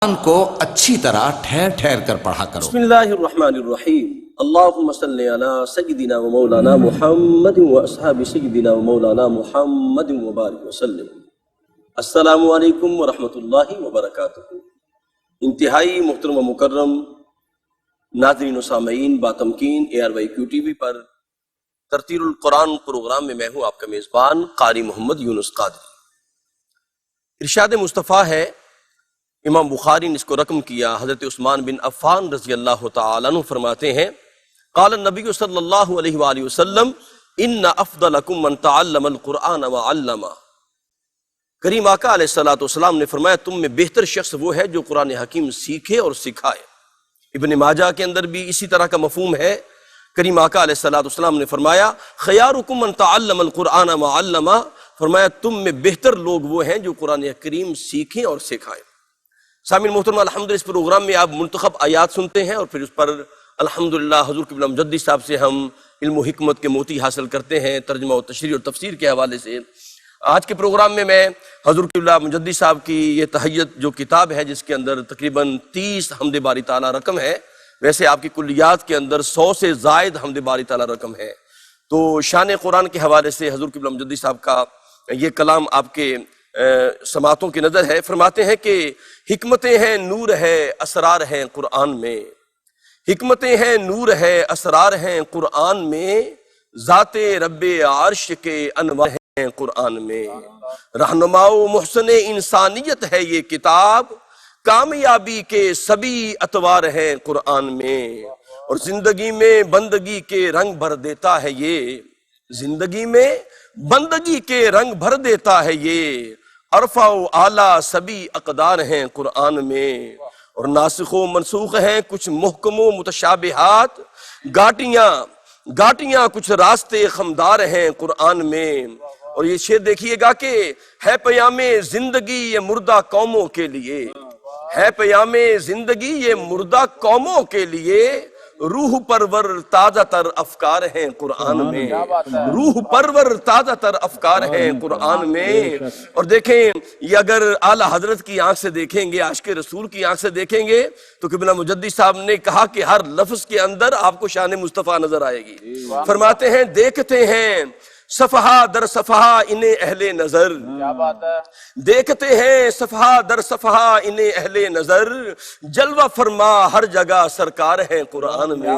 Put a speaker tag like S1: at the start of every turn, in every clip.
S1: قرآن کو اچھی طرح ٹھہر ٹھہر کر پڑھا کرو۔
S2: بسم اللہ الرحمن الرحیم۔ اللہم صلی علی سیدنا و مولانا محمد و اصحاب سیدنا و مولانا محمد و بارک وسلم۔ السلام علیکم ورحمۃ اللہ وبرکاتہ۔ انتہائی محترم و مکرم ناظرین و سامعین، باتمکین ARYQTV پر ترتیل القرآن پروگرام میں میں ہوں آپ کا میزبان قاری محمد یونس قادری۔ ارشاد مصطفیٰ ہے، امام بخاری نے اس کو رقم کیا، حضرت عثمان بن عفان رضی اللہ تعالیٰ عنہ فرماتے ہیں، قال النبی صلی اللہ علیہ وآلہ وسلم ان افضلکم من تعلم القرآن وعلمہ۔ کریم آقا علیہ السلام نے فرمایا تم میں بہتر شخص وہ ہے جو قرآن حکیم سیکھے اور سکھائے۔ ابن ماجہ کے اندر بھی اسی طرح کا مفہوم ہے۔ کریم آقا علیہ السلام نے فرمایا خیارکم من تعلم القرآن وعلمہ، فرمایا تم میں بہتر لوگ وہ ہیں جو قرآن کریم سیکھیں اور سکھائیں۔ سامعین محترم، الحمدللہ اس پروگرام میں آپ منتخب آیات سنتے ہیں اور پھر اس پر الحمدللہ حضور قبلہ مجدد صاحب سے ہم علم و حکمت کے موتی حاصل کرتے ہیں ترجمہ و تشریح اور تفسیر کے حوالے سے۔ آج کے پروگرام میں حضور قبلہ مجدد صاحب کی یہ تحیت جو کتاب ہے، جس کے اندر تقریباً 30 حمد باری تعالیٰ رقم ہے، ویسے آپ کی کلیات کے اندر 100 سے زائد حمد باری تعالیٰ رقم ہے، تو شان قرآن کے حوالے سے حضور قبلہ مجدد صاحب کا یہ کلام آپ کے سماعتوں کی نظر ہے۔ فرماتے ہیں کہ حکمتیں ہیں نور ہے اسرار ہیں قرآن میں، حکمتیں ہیں نور ہے اسرار ہیں قرآن میں، ذات رب عرش کے انوار ہیں قرآن میں، رہنما و محسن انسانیت ہے یہ کتاب، کامیابی کے سبھی اتوار ہیں قرآن میں، اور زندگی میں بندگی کے رنگ بھر دیتا ہے یہ، زندگی میں بندگی کے رنگ بھر دیتا ہے یہ، عرفہ و اعلیٰ سبھی اقدار ہیں قرآن میں، اور ناسخ و منسوخ ہیں کچھ محکم و متشابہات، گاٹیاں کچھ راستے خمدار ہیں قرآن میں۔ اور یہ شعر دیکھیے گا کہ ہے پیام زندگی یہ مردہ قوموں کے لیے، ہے پیام زندگی یہ مردہ قوموں کے لیے، روح پرور تازہ تر افکار ہیں قرآن میں، روح پرور تازہ تر افکار ہیں قرآن میں۔ اور دیکھیں یہ اگر اعلیٰ حضرت کی آنکھ سے دیکھیں گے، عاشق رسول کی آنکھ سے دیکھیں گے، تو قبلہ مجدد صاحب نے کہا کہ ہر لفظ کے اندر آپ کو شان مصطفیٰ نظر آئے گی۔ فرماتے ہیں دیکھتے ہیں صفحہ در صفحہ انہیں اہل نظر، دیکھتے ہیں صفحہ در صفحہ انہیں اہل نظر، جلوہ فرما ہر جگہ سرکار ہیں قرآن میں،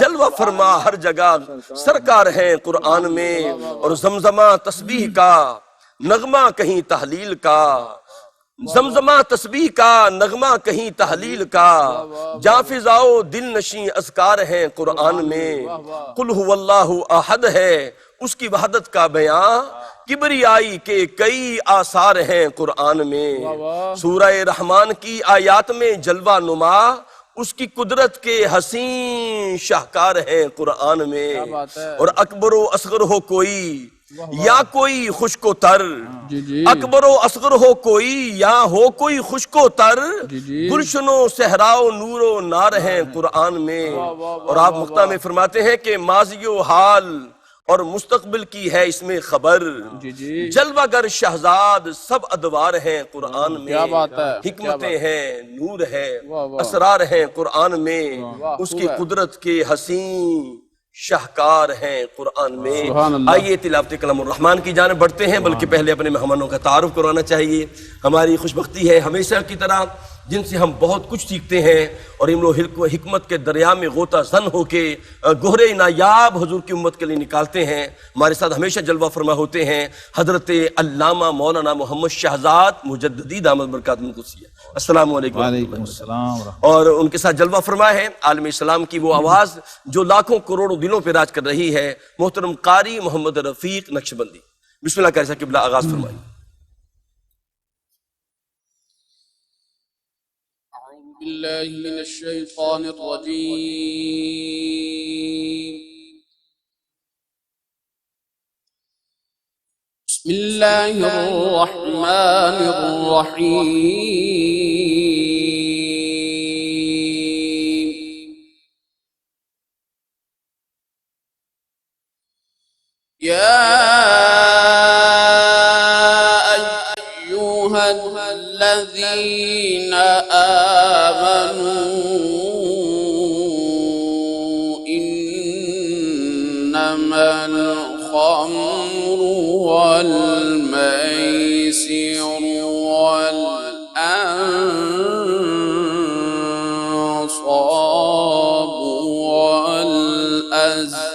S2: جلوہ فرما ہر جگہ سرکار ہیں قرآن میں۔ اور زمزمہ تسبیح کا نغمہ کہیں تحلیل کا، زمزمہ تسبیح کا نغمہ کہیں تحلیل کا، جاں فضاؤ دل نشیں اذکار ہیں قرآن میں، قل هو اللہ احد ہے اس کی وحدت کا بیان، کبریائی کے کئی آثار ہیں قرآن میں، سورہ رحمان کی آیات میں جلوہ نما، اس کی قدرت کے حسین شاہکار ہیں قرآن میں، اور اکبر و اصغر ہو کوئی یا کوئی خشک و تر، اکبر و اصغر ہو کوئی یا ہو کوئی خشک و تر، گلشن و صحرا و نور و نار ہیں قرآن میں۔ اور آپ مقطع میں فرماتے ہیں کہ ماضی و حال اور مستقبل کی ہے اس میں خبر، جلوہ گر شہزاد سب ادوار ہیں قرآن میں، حکمتیں ہیں نور ہے اسرار ہیں قرآن میں، اس کی قدرت کے حسین شاہکار ہیں قرآن میں۔ آئیے تلاوت کلام الرحمن کی جانب بڑھتے ہیں، بلکہ پہلے اپنے مہمانوں کا تعارف کروانا چاہیے۔ ہماری خوش بختی ہے ہمیشہ کی طرح جن سے ہم بہت کچھ سیکھتے ہیں اور علم و حکمت کے دریا میں غوطہ زن ہو کے گہرے نایاب حضور کی امت کے لیے نکالتے ہیں، ہمارے ساتھ ہمیشہ جلوہ فرما ہوتے ہیں حضرت علامہ مولانا محمد شہزاد مجددی دامت برکاتہ القدسیہ۔ السلام علیکم۔
S3: وعلیکم السلام۔
S2: اور ان کے ساتھ جلوہ فرما ہے عالم اسلام کی وہ آواز جو لاکھوں کروڑوں دلوں پہ راج کر رہی ہے، محترم قاری محمد رفیق نقشبندی۔ بسم اللہ کیسا قبلہ آغاز فرمائیے۔
S4: بالله من الشيطان الرجيم، بسم الله الرحمن الرحيم، يا أيها الذين آمنوا إنما الخمر والميسر والأنصاب والأزلام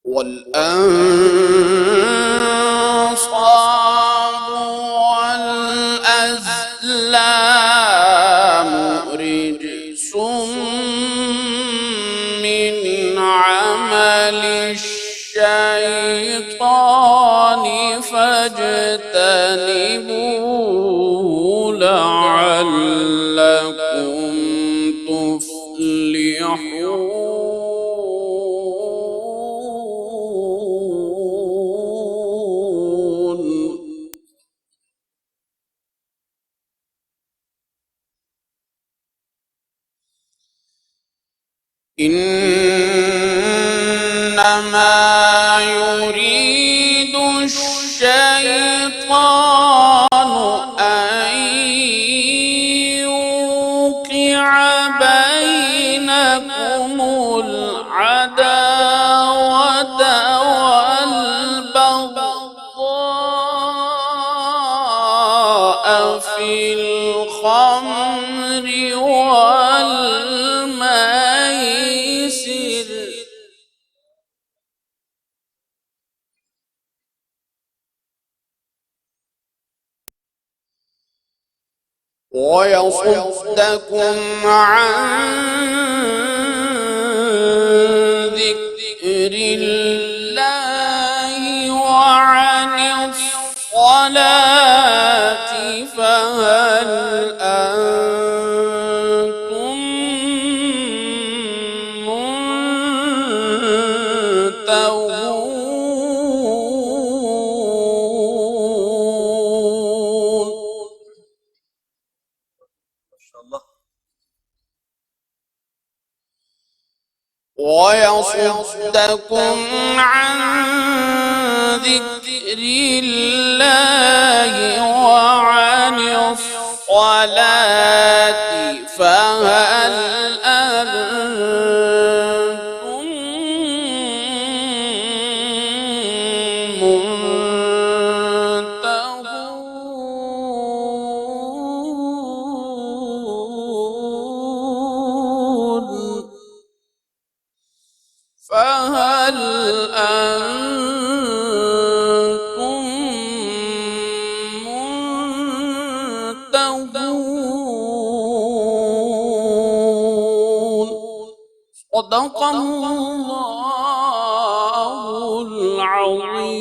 S4: والأزلام رجس من عمل الشيطان فاجتنبوه لعلكم تفلحون. إنما يريد الشيطان أن يوقع بينكم العداوة والبغضاء في الخمر والميسر ويصدكم عن ذكر الله وعن الصلاة فهل أنتم منتهون. ويصدكم عن ذكر الله وعن الصلاة فهل أنتم منتهون. فهل أنتم منتهون. صدق الله العظيم.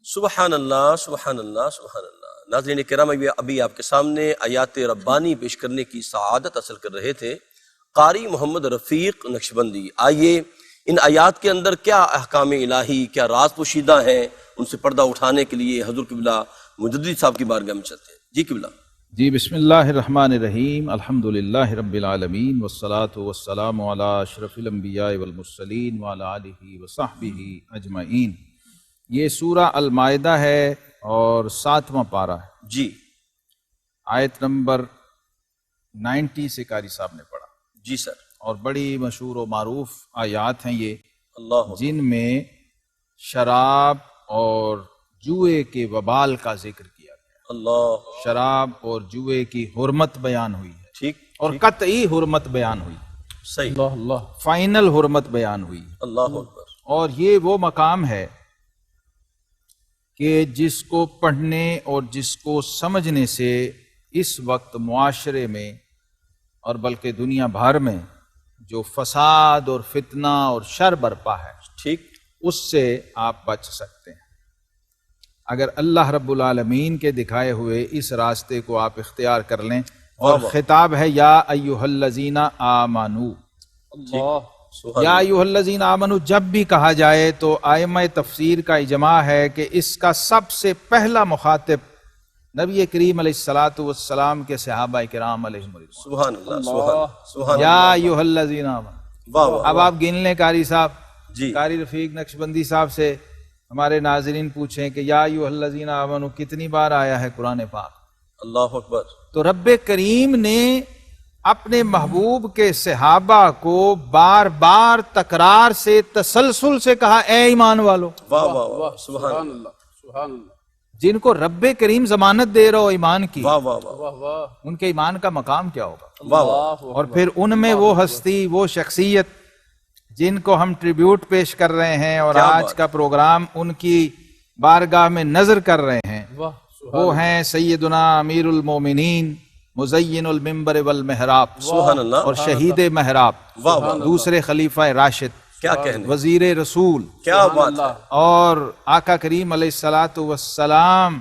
S2: سبحان اللہ سبحان اللہ سبحان اللہ۔ ناظرین کرام، ابھی آپ کے سامنے آیات ربانی پیش کرنے کی سعادت حاصل کر رہے تھے قاری محمد رفیق نقشبندی۔ آئیے ان آیات کے اندر کیا احکام الہی، کیا راز پوشیدہ ہیں، ان سے پردہ اٹھانے کے لیے حضور قبلہ مجدد صاحب کی بارگاہ میں چلتے ہیں۔ جی قبلہ۔
S3: جی بسم اللہ الرحمن الرحیم، الحمدللہ رب العالمین والصلاة والسلام علی اشرف الانبیاء والمرسلین وعلی آلہ وصحبہ اجمعین۔ یہ سورہ المائدہ ہے اور 7واں پارہ ہے۔
S2: جی
S3: آیت نمبر 90 سے قاری صاحب نے پڑھا۔
S2: جی سر۔
S3: اور بڑی مشہور و معروف آیات ہیں یہ،
S2: اللہ
S3: جن میں شراب اور جوئے کے وبال کا ذکر کیا گیا۔
S2: اللہ
S3: شراب اور جوئے کی حرمت بیان ہوئی ہے،
S2: ٹھیک
S3: اور قطعی حرمت بیان ہوئی،
S2: صحیح،
S3: فائنل حرمت بیان ہوئی۔
S2: اللہ اکبر۔
S3: اور یہ وہ مقام ہے کہ جس کو پڑھنے اور جس کو سمجھنے سے اس وقت معاشرے میں اور بلکہ دنیا بھر میں جو فساد اور فتنہ اور شر برپا ہے،
S2: ٹھیک،
S3: اس سے آپ بچ سکتے ہیں اگر اللہ رب العالمین کے دکھائے ہوئے اس راستے کو آپ اختیار کر لیں۔ اور خطاب ہے یا ایھا الذین آمنو، یا ایھا الذین آمنو جب بھی کہا جائے تو ائمہ تفسیر کا اجماع ہے کہ اس کا سب سے پہلا مخاطب نبی کریم علیہ الصلوۃ والسلام کے صحابہ کرام علیہم رضوان۔
S2: سبحان اللہ، سبحان اللہ، سبحان
S3: یا
S2: اللہ،
S3: ایھا الذین آمنوا۔
S2: واہ واہ،
S3: اب آپ گن لیں قاری صاحب،
S2: جی
S3: قاری رفیق نقشبندی صاحب سے ہمارے ناظرین پوچھیں کہ یا ایھا الذین آمنوا کتنی بار آیا ہے قرآن پاک؟
S2: اللہ اکبر،
S3: تو رب کریم نے اپنے محبوب کے صحابہ کو بار بار تکرار سے تسلسل سے کہا اے ایمان والو،
S2: واہ واہ واہ، سبحان اللہ،
S4: اللہ سبحان اللہ
S3: جن کو رب کریم ضمانت دے رہا ہو ایمان کی،
S2: واہ واہ واہ،
S4: واہ واہ
S3: ان کے ایمان کا مقام کیا ہوگا؟
S2: واہ واہ،
S3: اور پھر ان میں وہ ہستی، وہ شخصیت جن کو ہم ٹریبیوٹ پیش کر رہے ہیں اور
S2: کیا
S3: آج
S2: بات
S3: کا پروگرام ان کی بارگاہ میں نظر کر رہے ہیں،
S4: واہ
S3: وہ ہیں سیدنا امیر المومنین مزین المنبر والمحراب
S2: سبحان اللہ،
S3: اور شہید محراب،
S2: واہ واہ،
S3: دوسرے خلیفہ راشد،
S2: کیا کہنے،
S3: وزیر رسول،
S2: کیا بات ہے،
S3: اور آقا کریم علیہ الصلوۃ والسلام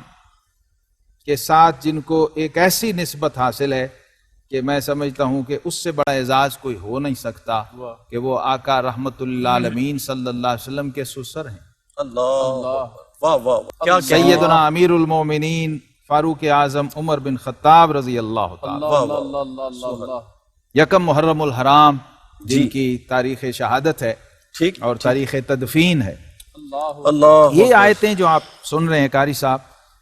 S3: کے ساتھ جن کو ایک ایسی نسبت حاصل ہے کہ میں سمجھتا ہوں کہ اس سے بڑا اعزاز کوئی ہو نہیں سکتا کہ وہ آقا رحمت للعالمین صلی اللہ علیہ وسلم کے سسر ہیں،
S2: اللہ، واہ واہ، کیا کہنے،
S3: سیدنا امیر المومنین فاروق اعظم عمر بن خطاب رضی اللہ تعالی،
S4: اللہ اللہ اللہ اللہ،
S3: یکم محرم الحرام جن کی تاریخ شہادت ہے
S2: ٹھیک،
S3: اور تاریخ تدفین ہے۔
S4: اللہ
S2: اللہ،
S3: یہ آیتیں جو آپ سن رہے ہیں قاری صاحب،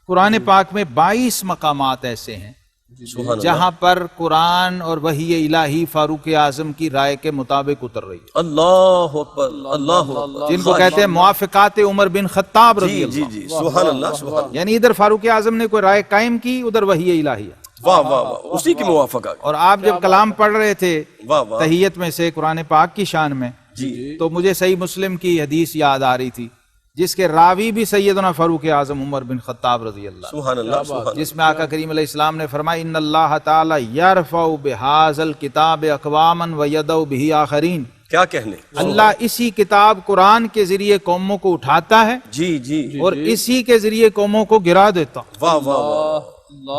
S3: قرآن پاک میں 22 مقامات ایسے ہیں
S2: سبحان اللہ،
S3: جہاں پر قرآن اور وحی الہی فاروق اعظم کی رائے کے مطابق اتر رہی ہے،
S2: اللہ اکبر، اللہ اکبر،
S3: جن کو کہتے ہیں موافقات عمر بن خطاب رضی
S2: جی
S3: اللہ،
S2: جی جی، سبحان اللہ، سبحان اللہ،
S3: یعنی ادھر فاروق اعظم نے کوئی رائے قائم کی، ادھر وحی الہی ہے۔
S2: واہ واہ واہ، اسی کی موافقہ،
S3: اور آپ جب کلام پڑھ رہے تھے
S2: واہ واہ،
S3: تحیت میں سے قرآن پاک کی شان میں،
S2: جی،
S3: تو مجھے صحیح مسلم کی حدیث یاد آ رہی تھی جس کے راوی بھی سیدنا فاروق اعظم عمر بن خطاب رضی اللہ،
S2: سبحان اللہ، سبحان اللہ،
S3: جس میں آقا کریم علیہ السلام نے فرمایا ان اللہ تعالی یرفع بہذا الکتاب اقواما ویدع بہ آخرین،
S2: کیا کہنے،
S3: اللہ اسی کتاب قرآن کے ذریعے قوموں کو اٹھاتا ہے
S2: جی جی،
S3: اور اسی کے ذریعے قوموں کو گرا دیتا۔
S2: واہ واہ واہ،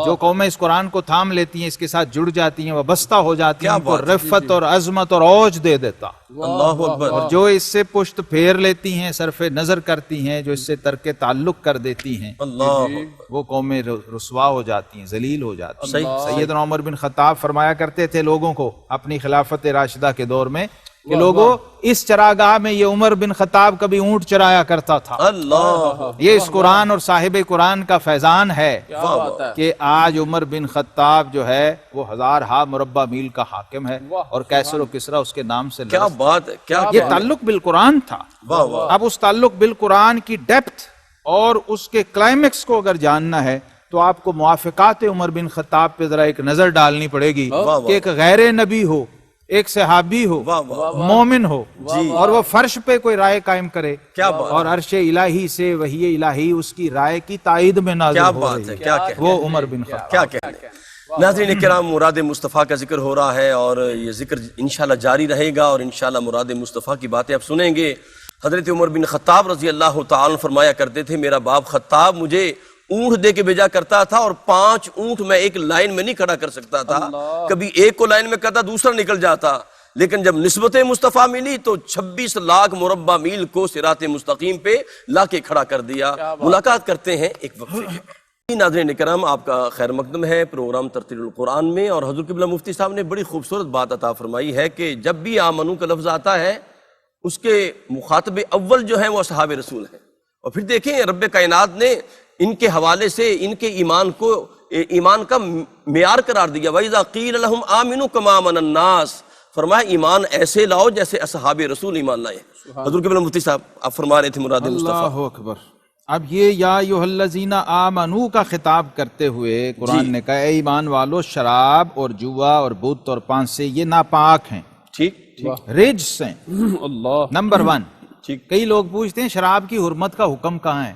S3: جو قومیں اس قرآن کو تھام لیتی ہیں، اس کے ساتھ جڑ جاتی ہیں، وابستہ ہو جاتی ہیں، ان کو رفت اور عظمت اور اوج دے دیتا۔
S2: اللہ اکبر،
S3: اور جو اس سے پشت پھیر لیتی ہیں، صرف نظر کرتی ہیں، جو اس سے ترک تعلق کر دیتی ہیں،
S2: اللہ اکبر،
S3: وہ قومیں رسوا ہو جاتی ہیں، ذلیل ہو جاتی ہیں۔
S2: صحیح،
S3: سیدنا عمر بن خطاب فرمایا کرتے تھے لوگوں کو اپنی خلافت راشدہ کے دور میں کہ لوگوں اس چراگاہ میں یہ عمر بن خطاب کبھی اونٹ چرایا کرتا تھا۔
S2: اللہ،
S3: یہ اس قرآن اور صاحب قرآن کا فیضان ہے
S4: کیا بات ہے،
S3: کہ آج عمر بن خطاب جو ہے وہ 1000 مربع میل کا حاکم ہے اور کیسر و کسرا اس کے نام سے
S2: کیا بات ہے، کیا
S3: یہ تعلق بالقرآن تھا۔
S2: واہ واہ،
S3: اب اس تعلق بالقرآن کی ڈیپتھ اور اس کے کلائمیکس کو اگر جاننا ہے تو آپ کو موافقات عمر بن خطاب پہ ذرا ایک نظر ڈالنی پڑے گی کہ ایک غیر نبی ہو، ایک صحابی ہو،
S2: واہ واہ،
S3: مومن ہو اور وہ فرش پہ کوئی رائے قائم کرے
S2: کیا بات،
S3: اور عرش الہی سے وحی الہی اس کی رائے کی تائید میں نازل
S2: کیا
S3: ہو
S2: بات
S3: رہی
S2: ہے،
S3: ہے،
S2: کیا کہنے،
S3: وہ عمر بن خطاب۔
S2: کیا کہنے۔ ناظرین کرام، مراد مصطفیٰ کا ذکر ہو رہا ہے اور یہ ذکر انشاءاللہ جاری رہے گا اور انشاءاللہ مراد مصطفیٰ کی باتیں آپ سنیں گے۔ حضرت عمر بن خطاب رضی اللہ تعالیٰ عنہ فرمایا کرتے تھے میرا باپ خطاب مجھے اونٹ دے کے بھیجا کرتا تھا اور 5 اونٹ میں ایک لائن میں نہیں کھڑا کر سکتا تھا، کبھی ایک کو لائن میں کرتا دوسرا نکل جاتا، لیکن جب نسبت مصطفیٰ ملی تو 26 لاکھ مربع میل کو صراط مستقیم پہ لا کے کھڑا کر دیا۔ ملاقات کرتے ہیں ایک وقفے کے بعد۔ ناظرین کرام، آپ کا خیر مقدم ہے پروگرام ترتیل القرآن میں، اور حضور قبلہ مفتی صاحب نے بڑی خوبصورت بات عطا فرمائی ہے کہ جب بھی آمنو کا لفظ آتا ہے اس کے مخاطب اول جو ہیں وہ اصحاب رسول ہیں، اور پھر دیکھیں رب کائنات نے ان کے حوالے سے ان کے ایمان کو ایمان کا معیار قرار دیا۔ وَإِذَا قِيلَ لَهُمْ آمِنُوا كَمَا آمَنَ النَّاسُ، فرمایا ایمان ایسے لاؤ جیسے اصحاب رسول ایمان لائے۔ حضور قبلہ مفتی صاحب آپ فرما رہے تھے مراد مصطفیٰ۔
S3: اللہ اکبر۔ اب یہ یا ایھا الذین آمنو کا خطاب کرتے ہوئے قرآن نے کہا اے ایمان والو، شراب اور جوا اور بت اور پانسے یہ ناپاک ہیں،
S2: ٹھیک،
S3: رجس ہیں۔
S4: اللہ
S3: نمبر 1،
S2: ٹھیک،
S3: کئی لوگ پوچھتے ہیں شراب کی حرمت کا حکم کہاں ہے؟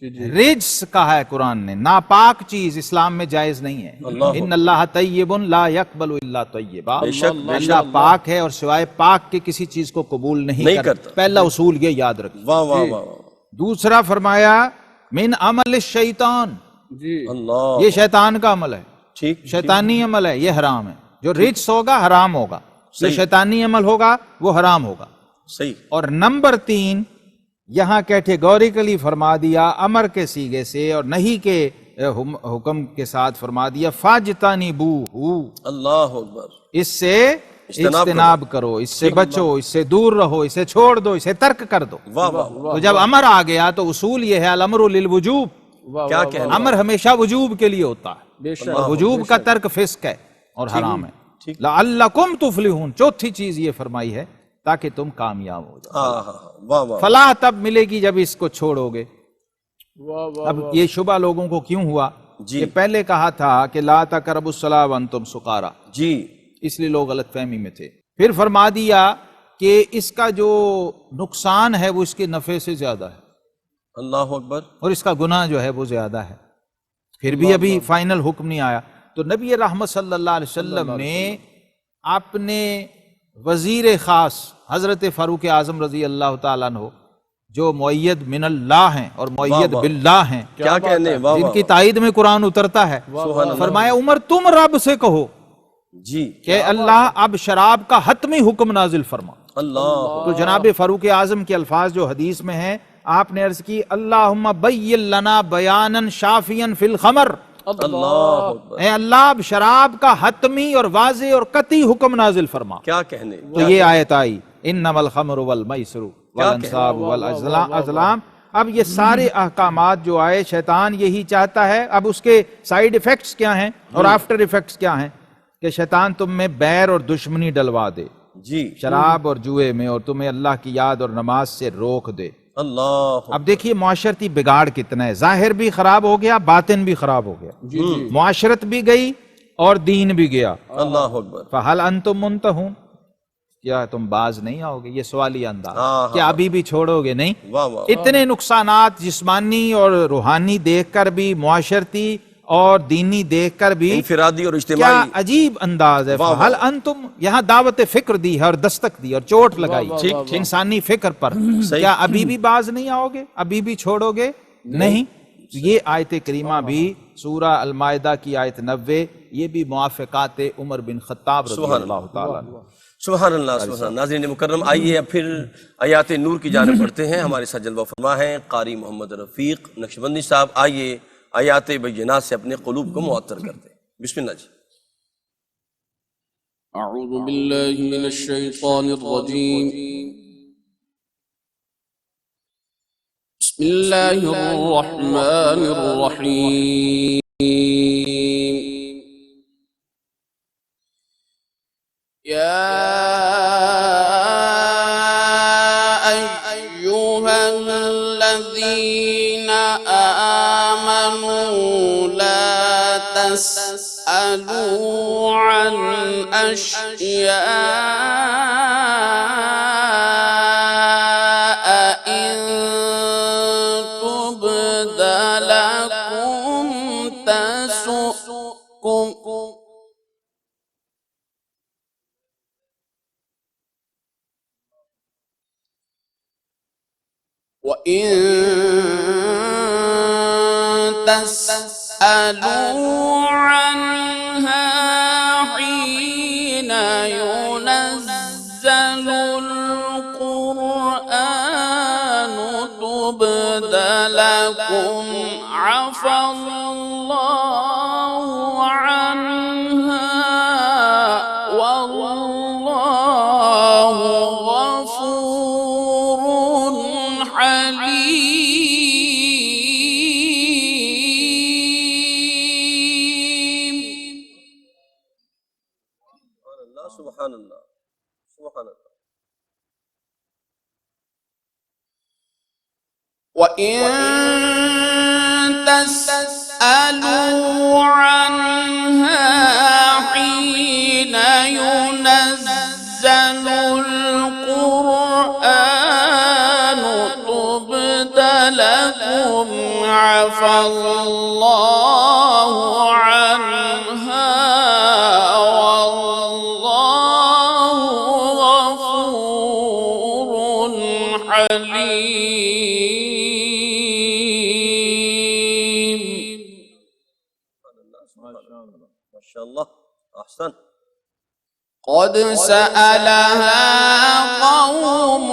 S4: جی
S3: رجس کہا ہے قرآن نے، ناپاک چیز اسلام میں جائز نہیں ہے۔ ان اللہ طیب لا یقبل الا طیبا،
S2: بے شک، بے
S3: اللہ پاک ہے اور سوائے پاک کے کسی چیز کو قبول نہیں کرتا۔ پہلا اصول یہ یاد رکھیں۔
S2: واہ واہ واہ،
S3: دوسرا فرمایا من عمل الشیطان،
S4: جی
S2: اللہ،
S3: یہ شیطان کا عمل ہے،
S2: ٹھیک،
S3: شیطانی عمل ہے، یہ حرام ہے۔ جو رجس ہوگا حرام ہوگا، جو شیطانی عمل ہوگا وہ حرام ہوگا۔
S2: صحیح،
S3: اور نمبر 3، یہاں کیٹیگوریکلی فرما دیا امر کے سیغے سے اور نہیں کے حکم کے ساتھ فرما دیا فاجتنبوہ،
S2: اللہ اکبر،
S3: اس سے اجتناب کرو، اس سے بچو، اس سے دور رہو، اسے چھوڑ دو، اسے ترک کر دو۔
S2: واہ واہ واہ،
S3: تو جب امر آ گیا تو اصول یہ ہے الامر للوجوب،
S2: کیا کہنا،
S3: امر ہمیشہ وجوب کے لیے ہوتا ہے،
S4: بے شک،
S3: اور وجوب کا ترک فسق ہے اور حرام ہے۔ لعلکم تفلحون، چوتھی چیز یہ فرمائی ہے تاکہ تم کامیاب ہو جاؤ۔
S2: ہاں ہاں ہاں، واہ واہ،
S3: فلاح تب ملے گی جب اس کو چھوڑو گے۔
S4: واہ واہ،
S3: اب یہ شبہ لوگوں کو کیوں ہوا
S2: جی
S3: کہ پہلے کہا تھا کہ لا تقربوا الصلاۃ وانتم سکارا،
S2: جی،
S3: اس لیے لوگ غلط فہمی میں تھے۔ پھر فرما دیا کہ اس کا جو نقصان ہے وہ اس کے نفع سے زیادہ ہے،
S2: اللہ اکبر،
S3: اور اس کا گناہ جو ہے وہ زیادہ ہے۔ پھر بھی ابھی فائنل حکم نہیں آیا، تو نبی رحمت صلی اللہ علیہ وسلم نے اپنے وزیر خاص حضرت فاروق اعظم رضی اللہ تعالیٰ عنہ، جو مؤید من اللہ ہیں اور مؤید
S2: واہ،
S3: باللہ ہیں،
S2: کیا کہنے، واہ
S3: جن
S2: واہ،
S3: کی تائید میں قرآن اترتا ہے،
S2: سبحان اللہ،
S3: فرمایا عمر تم رب سے کہو
S2: جی،
S3: کہ اللہ اب شراب کا حتمی حکم نازل فرما۔
S2: اللہ،
S3: تو جناب فاروق اعظم کے الفاظ جو حدیث میں ہیں، آپ نے عرض کی اللہم بین لنا بیانا شافیا فی الخمر،
S2: اللہ اکبر،
S3: اے اللہ اب شراب کا حتمی اور واضح اور قطعی حکم نازل فرما۔
S2: کیا کہنے،
S3: تو یہ آیت آئی انما الخمر والمیسر والانصاب والازلام۔ اب یہ سارے احکامات جو آئے، شیطان یہی چاہتا ہے، اب اس کے سائیڈ ایفیکٹس کیا ہیں اور آفٹر ایفیکٹس کیا ہیں، کہ شیطان تم میں بیر اور دشمنی ڈلوا دے
S2: جی،
S3: شراب اور جوئے میں، اور تمہیں اللہ کی یاد اور نماز سے روک دے۔
S2: اللہ،
S3: اب دیکھیے معاشرتی بگاڑ کتنا ہے، ظاہر بھی خراب ہو گیا، باطن بھی خراب ہو گیا،
S4: جی جی،
S3: معاشرت بھی گئی اور دین بھی گیا۔
S2: اللہ اکبر،
S3: فہل انتم منتہون، کیا تم باز نہیں آؤ گے؟ یہ سوالی انداز،
S2: ہاں،
S3: کیا ابھی بھی چھوڑو گے؟ نہیں۔
S2: واہ واہ،
S3: اتنے نقصانات جسمانی اور روحانی دیکھ کر بھی، معاشرتی اور دینی دیکھ کر بھی،
S2: انفرادی اور
S3: کیا
S2: اجتماعی،
S3: عجیب انداز ہے۔
S2: واہ واہ،
S3: فہل انتم، یہاں دعوت فکر دی ہے اور دستک دی اور چوٹ لگائی
S4: واہ،
S2: ٹھیک
S4: واہ،
S2: ٹھیک،
S3: انسانی فکر پر، کیا ابھی بھی باز نہیں آؤ گے؟ ابھی بھی چھوڑو گے؟ نہیں۔ یہ آیت کریمہ بھی سورہ المائدہ کی آیت 90، یہ بھی موافقات عمر بن خطاب رضی
S2: سبحان
S3: اللہ تعالیٰ عنہ۔
S2: سبحان اللہ، سبحان اللہ۔ ناظرین مکرم، آئیے اب پھر آیات نور کی جانب بڑھتے ہیں۔ ہمارے ساتھ جلوہ فرما ہیں قاری محمد رفیق نقشبندی صاحب، آئیے آیات بینات سے اپنے قلوب کو معطر کرتے ہیں۔ بسم اللہ جی۔
S5: أعوذ بالله من الشيطان الرجيم. بسم الله الرحمن الرحيم. يا أيها الذين آمنوا لا تسألوا عن أشياء إن تبد لكم تسؤكم وإن تسألوا عنها حين ينزل القرآن تبد لكم عفى الله عنها والله غفور حليم.
S2: سبحان اللہ، سبحان اللہ،
S5: وإن تسألوا عنها حين ينزل القرآن تبد لكم عفى الله عنها والله غفور حليم.
S2: ماشاء اللہ، احسن.
S5: قد سألها قوم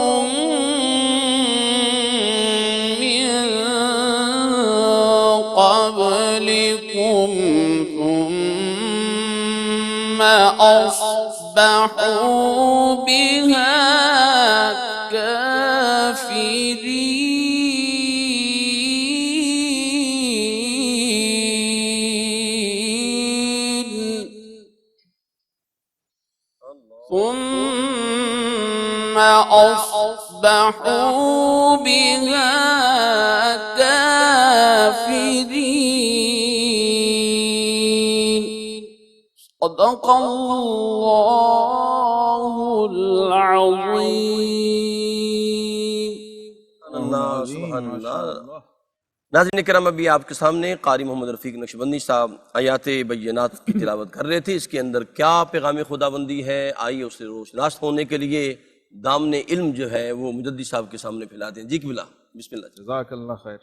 S5: أصبحوا بها كافرين ثم أصبحوا بها كافرين صدق الله العظيم
S2: اللہ سبحان اللہ۔ ناظرین کرام، ابھی آپ کے سامنے قاری محمد رفیق نقشبندی صاحب آیات بینات کی تلاوت کر رہے تھے۔ اس کے اندر کیا پیغام خداوندی ہے، آئیے اسے روشناس ہونے کے لیے دامن علم جو ہے وہ مجدد صاحب کے سامنے پھیلاتے ہیں۔ جی قبلہ، بسم اللہ
S3: جزاک اللہ خیر۔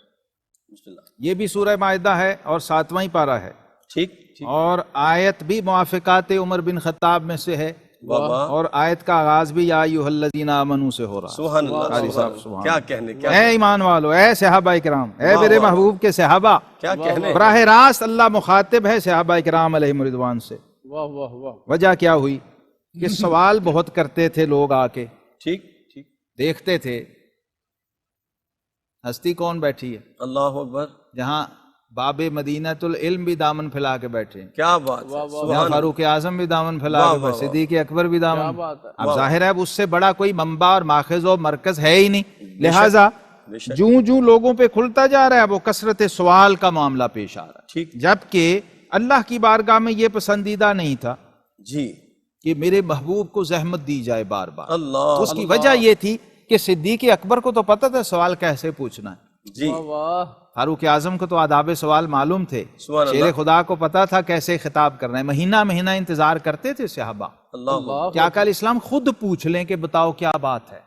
S2: بسم اللہ۔
S3: یہ بھی سورہ مائدہ ہے اور 7واں پارہ ہے،
S2: ٹھیک،
S3: اور آیت بھی موافقات عمر بن خطاب میں سے ہے، اور آیت کا آغاز بھی یا ایھا الذین آمنوا سے ہو رہا ہے۔
S2: سبحان اللہ،
S3: قاری صاحب
S2: سبحان، کیا کہنے، کیا
S3: اے ایمان والو، اے صحابہ کرام، اے میرے محبوب کے صحابہ،
S2: کیا کہنے۔
S3: براہ راست اللہ مخاطب ہے صحابہ کرام علیہم رضوان سے۔
S4: واہ واہ واہ،
S3: وجہ کیا ہوئی کہ سوال بہت کرتے تھے لوگ آ کے،
S2: ٹھیک ٹھیک،
S3: دیکھتے تھے ہستی کون بیٹھی ہے،
S2: اللہ اکبر،
S3: جہاں باب مدینۃ العلم بھی دامن پھیلا کے بیٹھے ہیں،
S2: کیا بات ہے،
S3: جہاں
S2: سبحان
S3: فاروق اعظم بھی دامن پھیلا کے بیٹھے، صدیق اکبر بھی دامن۔
S4: بات ہے۔
S3: اب ظاہر ہے اب اس سے بڑا کوئی منبع اور ماخذ و مرکز ہے ہی نہیں، لہٰذا جوں لوگوں پہ کھلتا جا رہا ہے وہ کثرت سوال کا معاملہ پیش آ رہا ہے،
S2: ٹھیک،
S3: جبکہ اللہ کی بارگاہ میں یہ پسندیدہ نہیں تھا
S2: جی،
S3: کہ میرے محبوب کو زحمت دی جائے بار بار۔
S2: اللہ،
S3: اس کی وجہ یہ تھی کہ صدیق اکبر کو تو پتہ تھا سوال کیسے پوچھنا ہے،
S2: جی،
S4: واہ واہ،
S3: فاروق اعظم کو تو آداب سوال معلوم تھے،
S2: سبحان اللہ،
S3: شیر خدا کو پتا تھا کیسے خطاب کرنا ہے، مہینہ مہینہ انتظار کرتے تھے صحابہ
S2: اللہ،
S3: کہ آقا علیہ السلام خود پوچھ لیں کہ بتاؤ کیا بات ہے۔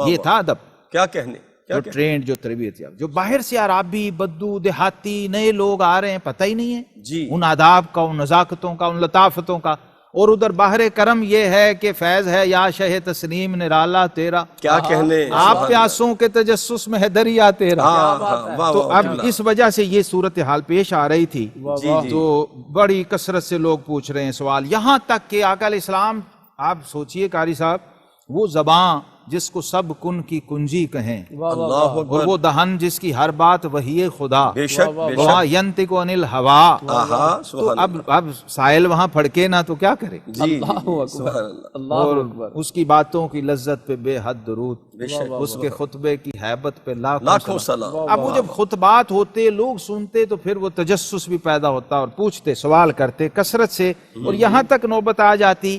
S3: یہ تھا ادب،
S2: کیا کہنے، کیا
S3: جو ٹرینڈ، جو تربیت یافتہ، جو باہر سے عرابی، بدو، دیہاتی نئے لوگ آ رہے ہیں، پتہ ہی نہیں ہے
S2: جی،
S3: ان آداب کا، ان نزاکتوں کا، ان لطافتوں کا، اور ادھر باہر کرم یہ ہے کہ فیض ہے یا شہ تسنیم نرالا تیرا،
S2: کیا کہنے،
S3: آپ پیاسوں کے تجسس میں ہے دریا تیرا۔ تو اب اس وجہ سے یہ صورتحال پیش آ رہی تھی، تو بڑی کثرت سے لوگ پوچھ رہے ہیں سوال، یہاں تک کہ آقا علیہ السلام، آپ سوچئے قاری صاحب، وہ زباں جس کو سب کن کی کنجی کہیں،
S2: اللہ
S3: اور وہ دہن جس کی ہر بات وحی خدا،
S2: بے شک، بے شک،
S3: وہاں ینطق عن الہوا،
S2: آہا،
S3: تو
S2: سبحان
S3: اب سائل وہاں پھڑکے نہ تو کیا کرے،
S2: جی، سبحان اللہ،
S4: اللہ
S3: اور
S4: اکبر،
S3: اس کی باتوں کی لذت پہ بے حد درود،
S2: بے شک،
S3: اس کے خطبے کی ہیبت پہ لاکھوں
S2: لاکھوں
S3: سلام۔
S2: سلام،
S3: اب وہ جب خطبات ہوتے، لوگ سنتے، تو پھر وہ تجسس بھی پیدا ہوتا اور پوچھتے، سوال کرتے کثرت سے، اور یہاں تک نوبت آ جاتی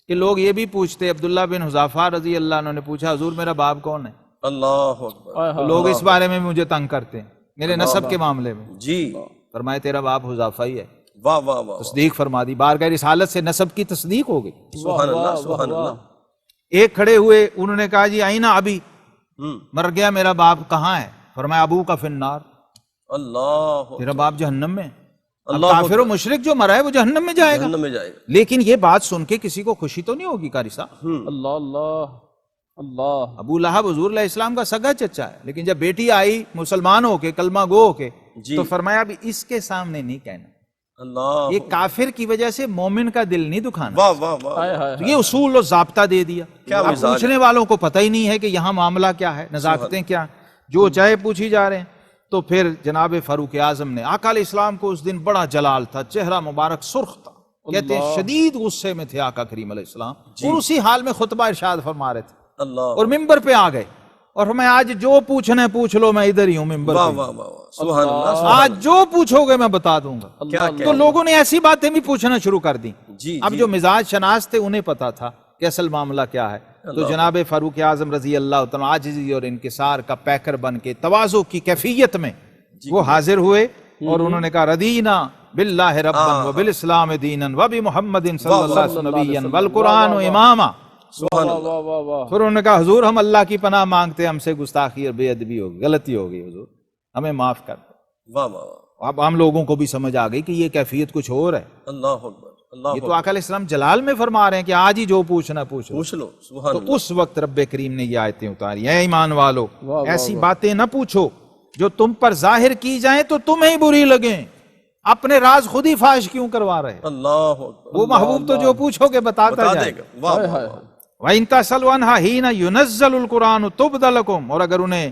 S3: کہ لوگ یہ بھی پوچھتے، عبداللہ بن حذافہ رضی اللہ عنہ نے پوچھا حضور میرا باپ کون ہے؟
S2: اللہ اکبر،
S3: لوگ اس بارے میں مجھے تنگ کرتے ہیں میرے نسب کے معاملے میں،
S2: جی،
S3: فرمائے تیرا باپ حذافہ ہی ہے،
S2: واہ واہ واہ،
S3: تصدیق فرما دی، بارگاہ رسالت سے نسب کی تصدیق ہو گئی۔
S2: سبحان اللہ، سبحان اللہ،
S3: ایک کھڑے ہوئے، انہوں نے کہا جی آئینہ ابھی مر گیا میرا باپ، کہاں ہے؟ فرمایا ابو کا فی النار،
S2: اللہ،
S3: تیرا باپ جہنم میں۔ اب
S2: اللہ
S3: کافر و مشرک جو مرا ہے وہ جہنم میں جائے گا،
S2: جہنم میں جائے گا،
S3: لیکن یہ بات سن کے کسی کو خوشی تو نہیں ہوگی قاری صاحب۔
S4: اللہ اللہ اللہ،
S3: ابو لہب حضور علیہ السلام کا سگا چچا ہے، لیکن جب بیٹی آئی مسلمان ہو کے، کلمہ گو ہو کے، تو فرمایا اب اس کے سامنے نہیں کہنا،
S2: اللہ،
S3: یہ کافر کی وجہ سے مومن کا دل نہیں دکھانا۔
S2: واہ واہ واہ،
S3: تو یہ اصول و ضابطہ دے دیا،
S2: کیا
S3: اب
S2: مثال ہے۔
S3: پوچھنے والوں کو پتہ ہی نہیں ہے کہ یہاں معاملہ کیا ہے، نزاکتیں کیا ہیں، جو چاہے پوچھی جا رہے ہیں۔ تو پھر جناب فاروق اعظم نے، آقا علیہ السلام کو اس دن بڑا جلال تھا، چہرہ مبارک سرخ تھا، کہتے ہیں شدید غصے میں تھے آقا کریم علیہ السلام، اور اسی حال میں خطبہ ارشاد فرما رہے تھے،
S2: اللہ،
S3: اور ممبر پہ آ گئے، اور میں آج جو پوچھنا ہے پوچھ لو، میں ادھر ہی ہوں ممبر
S2: واہ
S3: پہ،
S2: واہ واہ، سبحان اللہ،
S3: آج جو پوچھو گے میں بتا دوں گا۔
S2: کیا
S3: تو لوگوں نے ایسی باتیں بھی پوچھنا شروع کر دی،
S2: جی،
S3: اب جو مزاج شناس تھے انہیں پتا تھا کہ اصل معاملہ کیا ہے، تو جناب فاروق اعظم رضی اللہ تعالیٰ عاجزی اور انکسار کا پیکر بن کے تواضع کی کیفیت میں وہ حاضر ہوئے، اور انہوں نے کہا ردینا باللہ ربا وبالاسلام دینا وبمحمد صلی اللہ علیہ وسلم نبیا والقرآن اماما۔
S2: سبحان
S4: واہ
S2: اللہ،
S4: واہ واہ واہ،
S3: پھر انہوں نے کہا حضور ہم اللہ کی پناہ مانگتے ہیں، ہم سے گستاخی اور بے ادبی ہوگی، غلطی ہوگی، حضور ہمیں معاف کر دیں۔
S2: واہ واہ واہ،
S3: اب ہم لوگوں کو بھی سمجھ آ گئی کہ یہ کیفیت کچھ اور ہے،
S2: اللہ اکبر، اللہ
S3: یہ تو آقا علیہ السلام جلال میں فرما رہے ہیں کہ آج ہی جو پوچھنا پوچھو۔
S2: پوچھ لو، سبحان
S3: تو
S2: اللہ،
S3: اس وقت رب کریم نے یہ آیتیں اتاری، اے ایمان والو ایسی باتیں نہ پوچھو جو تم پر ظاہر کی جائیں تو تمہیں بری لگیں، اپنے راز خود ہی فاش کیوں کروا رہے؟
S2: اللہ اکبر،
S3: وہ محبوب تو جو پوچھو گے بتاتا
S2: بتا
S3: جائے
S2: دے گا۔ واہ واہ واہ۔
S3: وَإِن تَسْأَلُوا عَنْهَا حِينَ يُنَزَّلُ الْقُرْآنُ تُبْدَ لَكُمْ، اور اگر انہیں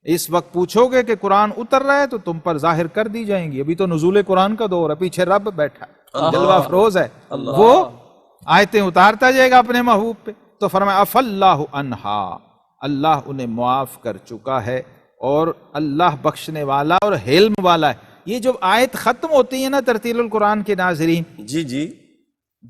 S3: اس وقت پوچھو گے کہ قرآن اتر رہا ہے تو تم پر ظاہر کر دی جائیں گی۔ ابھی تو نزول قرآن کا دور ہے، پیچھے رب بیٹھا ہے، جلوہ افروز ہے، وہ آیتیں اتارتا جائے گا اپنے محبوب پہ۔ تو فرمایا عَفَا اللَّهُ عَنْهَا، اللہ انہیں معاف کر چکا ہے، اور اللہ بخشنے والا اور حلم والا ہے۔ یہ جو آیت ختم ہوتی ہے نا ترتیل القرآن کے ناظرین،
S2: جی جی،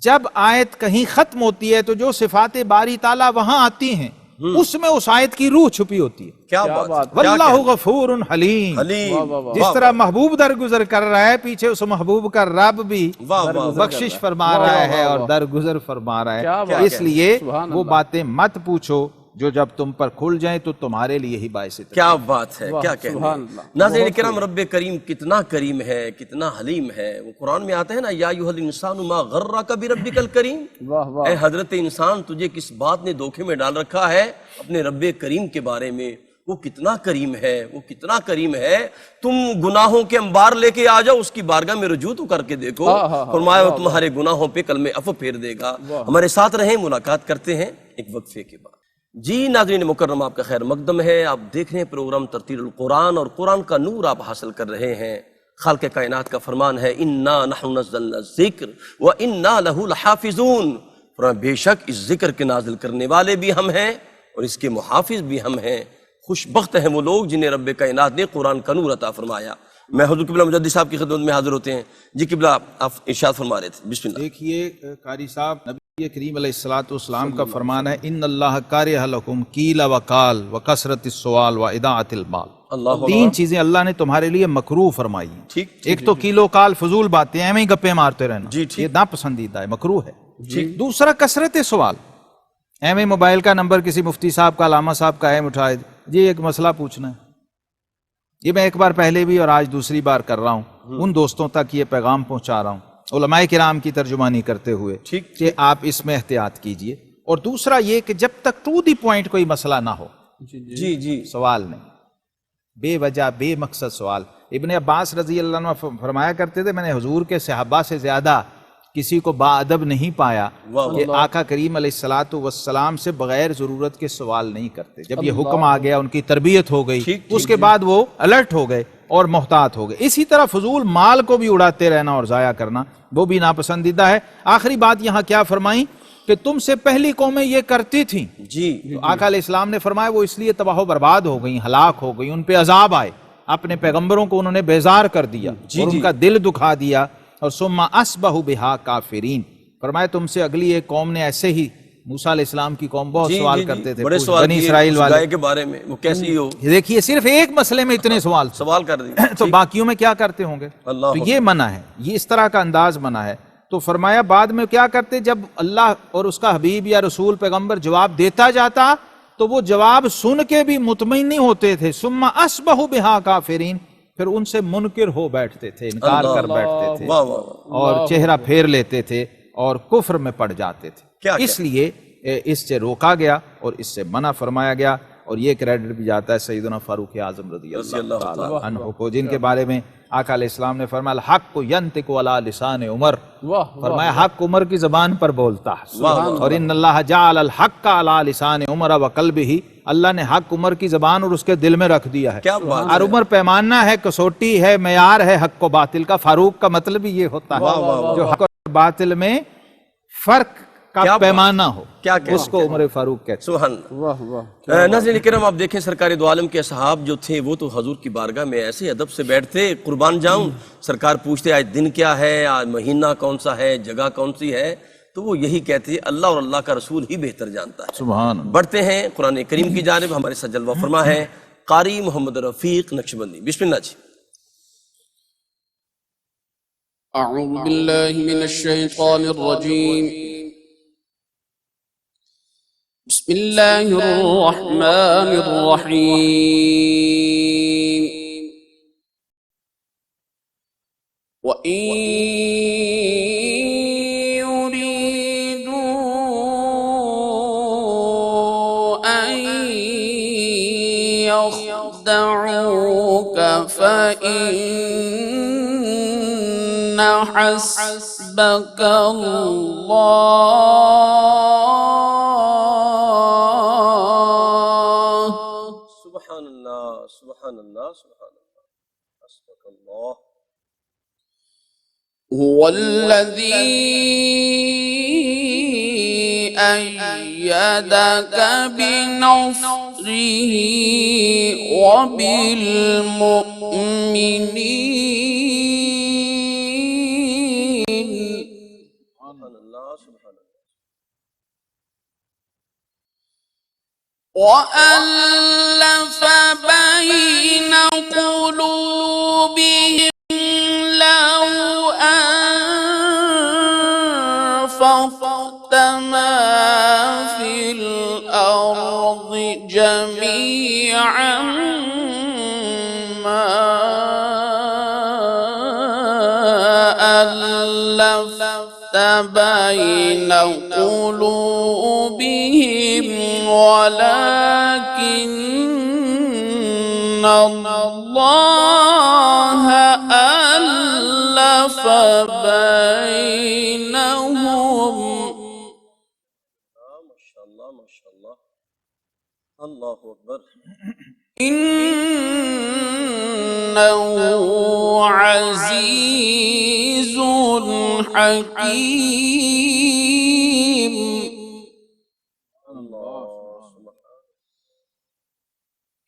S3: جب آیت کہیں ختم ہوتی ہے تو جو صفات باری تعالیٰ وہاں آتی ہیں اس میں اس آیت کی روح چھپی ہوتی ہے۔
S2: کیا
S4: کیا
S2: بات
S4: بات
S2: ہے، کیا
S3: واللہ
S2: کہنا۔
S3: غفور حلیم،
S2: حلیم،
S4: واہ واہ واہ۔
S3: جس طرح محبوب درگزر کر رہا ہے، پیچھے اس محبوب کا رب بھی
S2: واہ واہ واہ۔
S3: بخشش فرما رہا ہے اور درگزر فرما رہا
S4: کیا
S3: ہے۔
S4: بات
S3: اس لیے
S4: سبحان
S3: وہ
S4: اللہ۔
S3: باتیں مت پوچھو جو جب تم پر کھل جائیں تو تمہارے لیے ہی باعث تکلیف۔
S2: کیا بات ہے،
S4: واہ،
S2: کیا کہنا۔
S4: سبحان اللہ۔
S2: ناظرین کرام، رب کریم کتنا کریم ہے، کتنا حلیم ہے۔ وہ قرآن میں آتا ہے نا، یا ایھا الانسان ما غرک بربک الکریم،
S4: واہ واہ۔
S2: اے حضرت انسان تجھے کس بات نے دھوکے میں ڈال رکھا ہے اپنے رب کریم کے بارے میں۔ وہ کتنا کریم ہے، وہ کتنا کریم ہے۔ تم گناہوں کے انبار لے کے آ جاؤ، اس کی بارگاہ میں رجوع تو کر کے دیکھو، فرمایا وہ تمہارے گناہوں پہ کل میں عفو پھیر دے گا۔ ہمارے ساتھ رہیں، ملاقات کرتے ہیں ایک وقفے کے بعد۔ جی ناظرین مکرم، آپ کا خیر مقدم ہے۔ آپ دیکھ رہے ہیں پروگرام ترتیل القرآن، اور قرآن کا نور آپ حاصل کر رہے ہیں۔ خالق کائنات کا فرمان ہے، انا نحن نزلنا الذکر وانا لہ لحافظون، فرمایا بے شک اس ذکر کے نازل کرنے والے بھی ہم ہیں اور اس کے محافظ بھی ہم ہیں۔ خوش بخت ہیں وہ لوگ جنہیں رب کائنات نے قرآن کا نور عطا فرمایا۔ میں حضور قبلہ مجدد صاحب کی خدمت میں حاضر ہوتے ہیں۔ جی قبلہ، آپ ارشاد فرما رہے تھے، بسم اللہ۔
S3: دیکھیے قاری صاحب، نبی کریم علیہ الصلوۃ والسلام کا فرمان ہے، ان اللہ کارہ لکم کیل وقال وکثرت السؤال واضاعت المال۔
S2: اللہ
S3: تین چیزیں اللہ نے تمہارے لیے مکروہ فرمائی ہیں۔
S2: ٹھیک،
S3: ایک تو کیل و کال، فضول باتیں، ایویں ہی گپے مارتے رہنا،
S2: جی ٹھیک۔
S3: یہ ناپسندیدہ ہے، مکروہ ہے۔ دوسرا کثرت سوال، ایویں موبائل کا نمبر کسی مفتی صاحب کا، علامہ صاحب کا اہم اٹھائے، جی ایک مسئلہ پوچھنا ہے۔ یہ میں ایک بار پہلے بھی اور آج دوسری بار کر رہا ہوں، ان دوستوں تک یہ پیغام پہنچا رہا ہوں علماء کرام کی ترجمانی کرتے ہوئے کہ آپ اس میں احتیاط کیجئے۔ اور دوسرا یہ کہ جب تک ٹو دی پوائنٹ کوئی مسئلہ نہ ہو،
S2: جی جی،
S3: سوال نہیں، بے وجہ بے مقصد سوال۔ ابن عباس رضی اللہ عنہ فرمایا کرتے تھے، میں نے حضور کے صحابہ سے زیادہ کسی کو با ادب نہیں پایا کہ آقا کریم علیہ الصلوۃ والسلام سے بغیر ضرورت کے سوال نہیں کرتے۔ جب یہ حکم آ گیا، ان کی تربیت ہو گئی، اس کے بعد وہ الرٹ ہو گئے اور محتاط ہو گئے۔ اسی طرح فضول مال کو بھی اڑاتے رہنا اور ضائع کرنا وہ بھی ناپسندیدہ ہے۔ آخری بات یہاں کیا فرمائیں کہ تم سے پہلی قومیں یہ کرتی تھیں،
S2: جی
S3: تو آقا علیہ السلام نے فرمایا وہ اس لیے تباہ و برباد ہو گئیں، ہلاک ہو گئیں، ان پہ عذاب آئے، اپنے پیغمبروں کو انہوں نے بیزار کر دیا اور ان کا دل دکھا دیا، اور ثم اصبحوا بہا کافرین۔ فرمایا تم سے اگلی ایک قوم نے ایسے ہی، موسیٰ علیہ السلام کی قوم بہت سوال کرتے تھے،
S2: بڑے سوال
S3: بنی
S2: کیے
S3: اسرائیل
S2: اس
S3: والے،
S2: گائے کے بارے میں، وہ کیسی ہو،
S3: دیکھیے صرف ایک مسئلے میں اتنے
S2: سوال کر دی۔
S3: تو باقیوں میں کیا کرتے ہوں گے؟
S2: اللہ
S3: تو یہ منع ہے، یہ اس طرح کا انداز منع ہے۔ تو فرمایا بعد میں کیا کرتے، جب اللہ اور اس کا حبیب یا رسول پیغمبر جواب دیتا جاتا تو وہ جواب سن کے بھی مطمئن نہیں ہوتے تھے، ثم اصبحوا بہا کافرین، پھر ان سے منکر ہو بیٹھتے تھے، انکار کر بیٹھتے تھے
S2: واہ واہ واہ۔
S3: اور چہرہ پھیر لیتے تھے اور کفر میں پڑ جاتے تھے۔ اس لیے اس سے روکا گیا اور اس سے منع فرمایا گیا، اور یہ کریڈٹ بھی جاتا ہے سیدنا فاروق اعظم رضی اللہ تعالیٰ عنہ کو، جن کے بارے میں آقا علیہ السلام نے فرمایا الحق ینطق علی لسان عمر، فرمایا حق عمر کی زبان پر بولتا ہے، اور ان اللہ جعل الحق علی لسان عمر وقلبہ، اللہ نے حق عمر کی زبان اور اس کے دل میں رکھ دیا ہے۔ اور عمر پیمانہ ہے، کسوٹی ہے، معیار ہے حق و باطل کا۔ فاروق کا مطلب ہی یہ ہوتا ہے جو حق و باطل میں فرق کا پیمانہ ہو، اس کو عمر فاروق کہتے ہیں۔
S2: سبحان اللہ۔ ناظرین کرام، آپ دیکھیں سرکار دو عالم کے اصحاب جو تھے وہ تو حضور کی بارگاہ میں ایسے ادب سے بیٹھتے، قربان جاؤں، سرکار پوچھتے آج دن کیا ہے، آج مہینہ کون سا ہے، جگہ کون سی ہے، تو وہ یہی کہتے ہیں اللہ اور اللہ کا رسول ہی بہتر جانتا ہے۔
S3: سبحان اللہ۔
S2: بڑھتے ہیں قرآن کریم کی جانب، ہمارے ساتھ جلوہ فرما ہے قاری محمد رفیق نقشبندی، بسم اللہ جی۔
S5: أعوذ بالله من الشيطان الرجيم بسم الله الرحمن الرحيم وإن يريدوا أن يخدعوك فإن حسبك الله
S2: سبحان اللہ سبحان اللہ سبحان اللہ حسبک اللہ
S5: هو الذي أيدك بنصره وبالمؤمنين
S2: سبحان اللہ سبحان اللہ
S5: وألف بين قلوبهم لو أنفقت ما في الأرض جميعا ما ألفت بين قلوبهم ولكن الله ألف بينهم
S2: ماشاء اللہ ماشاء اللہ اللہ اکبر
S5: إنه عزيز حكيم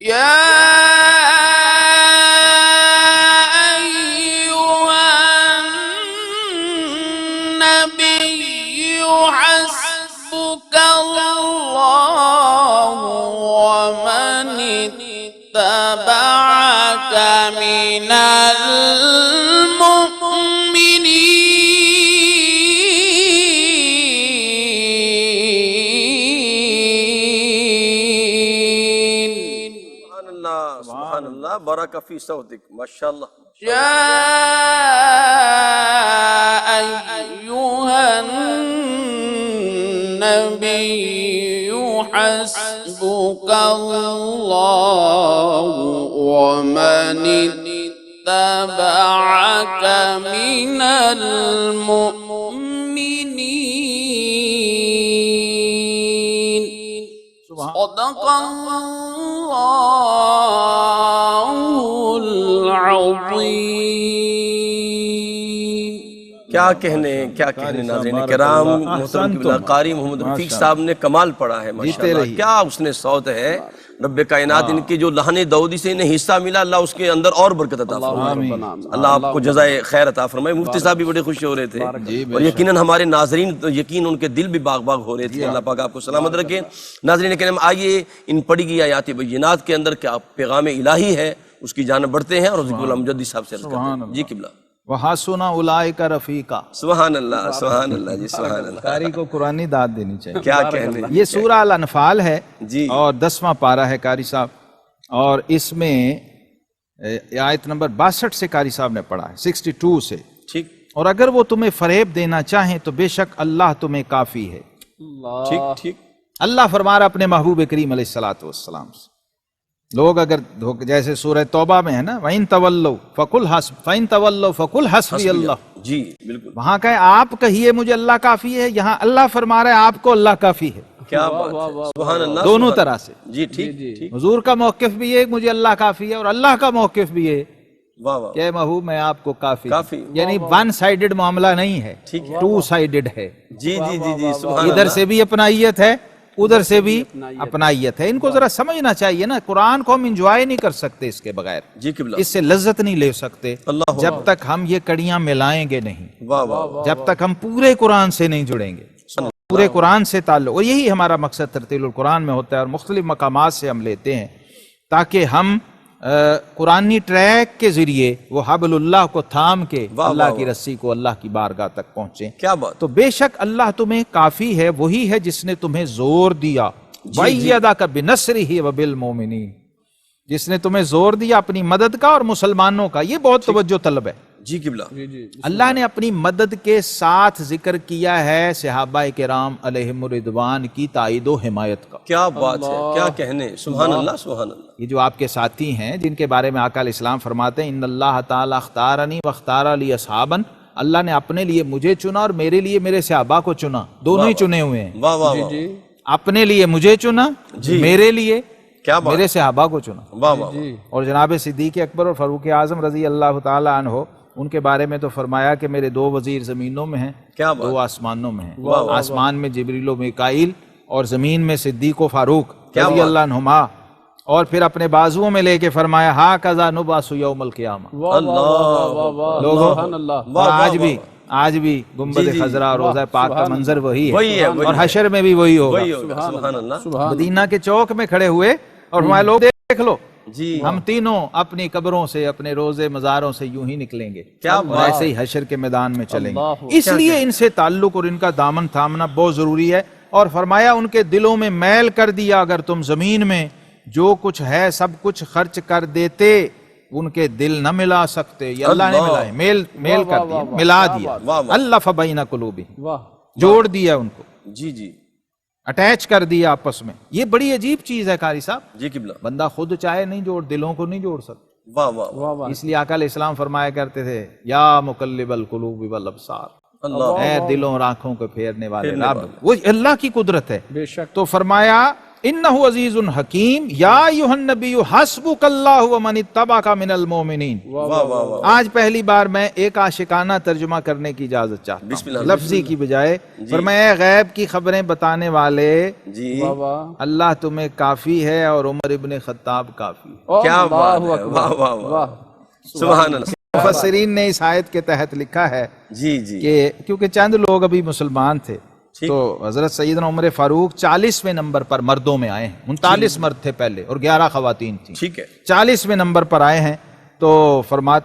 S5: يا أيها النبي حسبك الله ومن اتبعك من المؤمنين
S2: سبحان اللہ بارک فی صوتک ماشاء اللہ
S5: يا أيها النبي حسبك الله ومن اتبعك من المؤمنين صدق الله العظيم
S2: کیا کہنے ناظرین کرام محترم قبلہ قاری محمد رفیق صاحب نے کمال پڑھا ہے ماشاءاللہ کیا اس نے صوت ہے رب کائنات ان کی جو لہن داؤدی سے انہیں حصہ ملا اللہ اس کے اندر اور برکت عطا فرمائے اللہ آپ کو جزائے خیر عطا فرمائے مفتی صاحب بھی بڑے خوش ہو رہے تھے اور یقیناً ہمارے ناظرین یقین ان کے دل بھی باغ باغ ہو رہے تھے اللہ پاک آپ کو سلامت رکھے ناظرین کرام آئیے ان پڑھی گئی آیات بینات کے اندر کیا پیغام الہی ہے اس کی جانب بڑھتے ہیں اور ذکر اللہ مجدد صاحب سے عرض کرتے ہیں جی قبلہ
S3: وَحَسُنَ أُولَئِكَ رَفِيقًا
S2: سبحان اللہ جی سبحان اللہ
S3: قاری کو قرآنی داد دینی چاہیے
S2: کیا کہنے
S3: یہ سورہ الانفال ہے
S2: جی
S3: اور 10واں پارہ ہے قاری صاحب اور اس میں آیت نمبر 62 سے قاری صاحب نے پڑھا ہے 62 سے
S2: ٹھیک
S3: اور اگر وہ تمہیں فریب دینا چاہیں تو بے شک اللہ تمہیں کافی ہے
S2: ٹھیک
S3: اللہ فرما رہا اپنے محبوب کریم علیہ السلام سے لوگ اگر جیسے سورہ توبہ میں ہے نا وَإِن تَوَلَّوْا فَقُلْ حَسْبِيَ اللَّهُ
S2: جی بالکل
S3: وہاں کہے آپ کہیے مجھے اللہ کافی ہے یہاں اللہ فرما رہا ہے آپ کو اللہ کافی ہے
S2: کیا بات ہے سبحان اللہ
S3: دونوں طرح سے
S2: جی ٹھیک
S3: حضور کا موقف بھی ہے مجھے اللہ کافی ہے اور اللہ کا موقف بھی ہے
S2: واہ واہ
S3: کہ محبوب میں آپ کو کافی
S2: کافی
S3: یعنی ون سائیڈڈ معاملہ نہیں ہے ٹو سائیڈڈ ہے
S2: جی سبحان
S3: ادھر سے بھی اپنائیت ہے ادھر سے بھی اپنائیت ہے ان کو ذرا سمجھنا چاہیے نا قرآن کو ہم انجوائے نہیں کر سکتے اس کے بغیر
S2: جی قبلہ
S3: اس سے لذت نہیں لے سکتے
S2: اللہ
S3: جب تک ہم یہ کڑیاں ملائیں گے نہیں
S2: واہ واہ
S3: جب تک ہم پورے قرآن سے نہیں جڑیں گے پورے قرآن سے تعلق اور یہی ہمارا مقصد ترتیل القرآن میں ہوتا ہے اور مختلف مقامات سے ہم لیتے ہیں تاکہ ہم قرآنی ٹریک کے ذریعے وہ حبل اللہ کو تھام کے اللہ کی رسی کو اللہ کی بارگاہ تک پہنچیں
S2: کیا بات
S3: تو بے شک اللہ تمہیں کافی ہے وہی ہے جس نے تمہیں زور دیا وَأَيَّدَكَ بِنَصْرِهِ وَبِالْمُؤْمِنِينَ جس نے تمہیں زور دیا اپنی مدد کا اور مسلمانوں کا یہ بہت توجہ طلب ہے
S2: جی قبلہ
S3: اللہ نے اپنی مدد کے ساتھ ذکر کیا ہے صحابہ کرام علیہم الرضوان کی تائید و حمایت کا
S2: کیا بات ہے کیا کہنے سبحان اللہ
S3: یہ جو آپ کے ساتھی ہیں جن کے بارے میں آقا علیہ السلام فرماتے ہیں ان اللہ تعالی اختارنی واختار لی اصحابا اللہ نے اپنے لیے مجھے چنا اور میرے لیے میرے صحابہ کو چنا، دونوں ہی چنے ہوئے ہیں۔
S2: واہ واہ
S4: جی
S2: واہ،
S4: جی
S3: اپنے لیے مجھے چنا، میرے لیے
S2: کیا بات،
S3: میرے صحابہ کو چنا۔
S2: واہ واہ،
S4: جی
S3: اور جناب صدیق اکبر اور فاروق اعظم رضی اللہ تعالی عنہ، ان کے بارے میں تو فرمایا کہ میرے 2 وزیر زمینوں میں ہیں،
S2: کیا بات،
S3: 2 آسمانوں میں ہیں، آسمان میں جبریل و میکائیل اور زمین میں صدیق و فاروق
S2: کیا
S3: رضی
S2: بات،
S3: اللہ عنہما، اور پھر اپنے بازوؤں میں لے کے فرمایا ہا کذا نبعث یوم القیامہ۔
S4: واہ واہ واہ واہ واہ،
S3: لوگوں،
S4: سبحان اللہ،
S3: اور آج بھی گنبد خضرا اور روضہ پاک کا منظر وہی
S2: وہی ہے،
S3: ہے، اور حشر میں بھی وہی ہوگا۔
S2: وہی ہوگا، سبحان اللہ،
S3: مدینہ کے چوک میں کھڑے ہوئے اور ہمارے لوگ دیکھ لو،
S2: جی
S3: ہم تینوں اپنی قبروں سے، اپنے روزے مزاروں سے یوں ہی نکلیں گے،
S2: کیا
S3: اور ایسے ہی حشر کے میدان میں چلیں
S4: اللہ،
S3: گے۔ اس لیے ان سے تعلق اور ان کا دامن تھامنا بہت ضروری ہے، اور فرمایا ان کے دلوں میں میل کر دیا، اگر تم زمین میں جو کچھ ہے سب کچھ خرچ کر دیتے ان کے دل نہ ملا سکتے، یہ اللہ نے ملائے، میل کر دیا، ملا دیا، الف بین قلوبہم،
S4: واہ،
S3: جوڑ دیا ان کو،
S2: جی جی
S3: اٹیچ کر دیا آپس میں۔ یہ بڑی عجیب چیز ہے قاری صاحب،
S2: جی قبلہ،
S3: بندہ خود چاہے نہیں جوڑ، دلوں کو نہیں جوڑ سکتا۔
S2: واہ واہ واہ،
S4: واہ واہ،
S3: اس لیے آقا علیہ السلام فرمایا کرتے تھے یا مقلب القلوب والابصار،
S2: اللہ،
S3: اے دلوں اور آنکھوں کو پھیرنے والے رب، وہ اللہ کی قدرت ہے۔
S4: بے شک،
S3: تو فرمایا انہ عزیز حکیم یا ایھا النبی حسبک اللہ ومن اتبعک من المؤمنین۔
S2: واہ واہ واہ،
S3: آج پہلی بار میں ایک عاشقانہ ترجمہ کرنے کی اجازت چاہتا
S2: بسم
S3: ہوں،
S2: اللہ،
S3: لفظی کی بجائے۔ فرمایا اے غیب کی خبریں بتانے والے،
S2: جی
S4: واہ واہ،
S3: اللہ تمہیں کافی ہے اور عمر ابن خطاب کافی ہے۔
S2: کیا
S4: اللہ
S2: بات ہے،
S4: اکبر،
S2: واہ واہ واہ،
S4: واہ،
S2: سبحان اللہ،
S3: مفسرین نے اس آیت کے تحت لکھا ہے
S2: جی جی،
S3: کہ کیونکہ چند لوگ ابھی مسلمان تھے تو حضرت سیدنا عمر فاروق 40ویں نمبر پر مردوں میں آئے ہیں، 39 مرد تھے پہلے اور 11 خواتین تھیں،
S2: ٹھیک ہے،
S3: 40ویں نمبر پر آئے ہیں۔ تو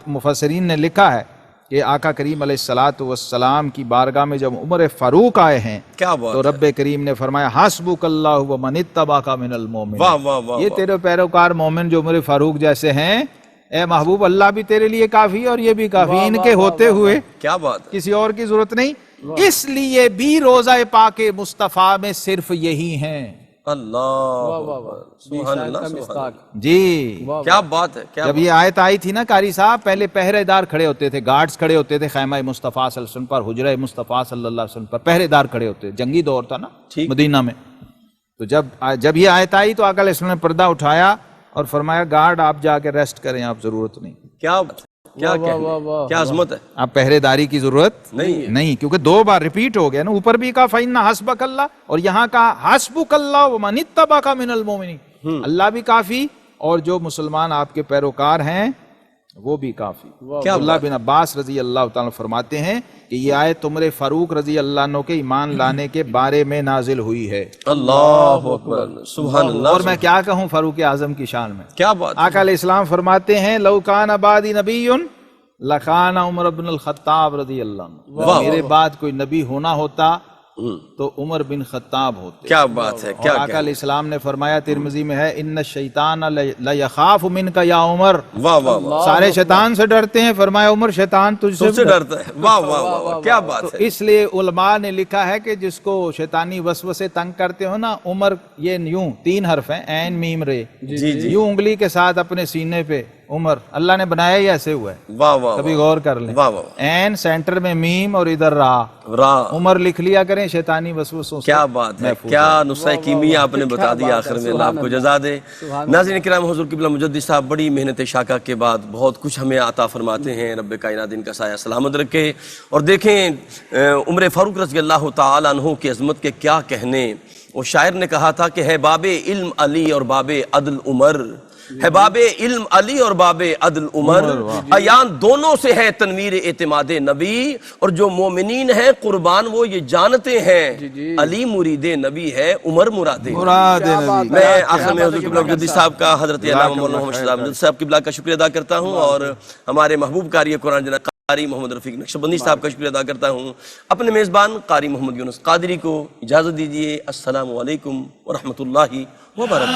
S3: مفسرین نے لکھا ہے کہ آقا کریم علیہ الصلوۃ والسلام کی بارگاہ میں جب عمر فاروق آئے ہیں
S2: کیا
S3: تو
S2: بات،
S3: رب کریم نے فرمایا حسبک اللہ ومن اتبعک من المؤمنین،
S2: واہ واہ واہ،
S3: یہ تیرے پیروکار مومن جو عمر فاروق جیسے ہیں، اے محبوب اللہ بھی تیرے لیے کافی اور یہ بھی کافی، ان کے ہوتے ہوئے
S2: کیا بات ہے،
S3: کسی اور کی ضرورت نہیں۔ اس لیے بھی روزہ پاک مصطفیٰ میں صرف یہی ہیں۔
S2: اللہ، سبحان اللہ، سبحان اللہ،
S3: جی
S2: کیا بات ہے، کیا
S3: جب یہ آیت آئی تھی نا قاری صاحب، پہلے پہرے دار کھڑے ہوتے تھے، گارڈز کھڑے ہوتے تھے خیمہ مصطفیٰ صلی اللہ علیہ وسلم پر، حجرہ مصطفیٰ صلی اللہ علیہ وسلم پر پہرے دار کھڑے ہوتے، جنگی دور تھا نا مدینہ میں۔ تو جب یہ آیت آئی تو آقا علیہ السلام نے پردہ اٹھایا اور فرمایا گارڈ آپ جا کے ریسٹ کریں، آپ ضرورت نہیں،
S2: کیا کیا کیا عظمت ہے،
S3: آپ پہرے داری کی ضرورت نہیں، کیونکہ 2 بار ریپیٹ ہو گیا نا، اوپر بھی کہا فَإِنَّ حَسْبَكَ اللَّهُ اور یہاں کہا حَسْبُكَ اللَّهُ وَمَنِ اتَّبَعَكَ مِنَ الْمُؤْمِنِينَ، اللہ بھی کافی اور جو مسلمان آپ کے پیروکار ہیں وہ بھی کافی۔ عبداللہ بن عباس رضی اللہ تعالیٰ فرماتے ہیں کہ یہ آیت عمر فاروق رضی اللہ عنہ کے ایمان لانے کے بارے میں نازل ہوئی ہے۔
S2: اللہ اکبر، سبحان اللہ،
S3: اور میں کیا کہوں فاروق اعظم کی شان میں،
S2: کیا بات،
S3: آقا علیہ السلام فرماتے ہیں لو کان بعدی نبی لکان عمر بن الخطاب رضی اللہ عنہ، میرے بعد کوئی نبی ہونا ہوتا تو عمر بن خطاب ہوتے۔
S2: کیا بات ہے،
S3: اور
S2: کیا
S3: آقا علیہ السلام نے فرمایا ترمذی میں ہے ان الشیطان لیخاف منک یا عمر،
S2: واہ واہ واہ،
S3: سارے شیطان سے ڈرتے ہیں، فرمایا عمر شیطان تجھ
S2: تم سے
S3: سے
S2: ڈرتا ہے، واہ واہ واہ، کیا بات
S3: تو
S2: ہے،
S3: اس لیے علماء نے لکھا ہے کہ جس کو شیطانی وسوسے تنگ کرتے ہو نا، عمر یہ یوں 3 حرف ہیں، عین میم رے،
S2: جی جی،
S3: یوں انگلی کے ساتھ اپنے سینے پہ عمر، اللہ نے بنایا ہی ایسے ہوا ہے،
S2: واہ واہ،
S3: کبھی غور کر لیں،
S2: واہ واہ،
S3: عین سینٹر میں میم اور ادھر را، عمر لکھ لیا کریں، شیطانی وسوسوں سے
S2: کیا بات ہے، کیا نسخہ کیمیا آپ نے بتا دیا، آخر میں اللہ آپ کو جزا دے۔ ناظرین کرام، حضور قبلہ مجدد صاحب بڑی محنت شاقہ کے بعد بہت کچھ ہمیں عطا فرماتے ہیں، رب کائنات ان کا سایہ سلامت رکھے۔ اور دیکھیں عمر فاروق رضی اللہ تعالیٰ عنہ کی عظمت کے کیا کہنے، وہ شاعر نے کہا تھا کہ ہے باب علم علی اور باب عدل عمر، ہے باب علم علی اور باب عدل عمر، عیان دونوں سے ہے تنویر اعتماد نبی، اور جو مومنین ہیں قربان وہ یہ جانتے ہیں علی مرید نبی ہے، عمر مراد نبی۔ میں آخر میں حضور قبلہ مجدد صاحب کا، حضرت علامہ مولانا محمد شہزاد مجدد صاحب قبلہ کا شکریہ ادا کرتا ہوں، اور ہمارے محبوب قاری قرآن جناب قاری محمد رفیق نقشبندی صاحب کا شکریہ ادا کرتا ہوں۔ اپنے میزبان قاری محمد یونس قادری کو اجازت دیجیے، السلام علیکم ورحمۃ اللہ وبرکاتہ۔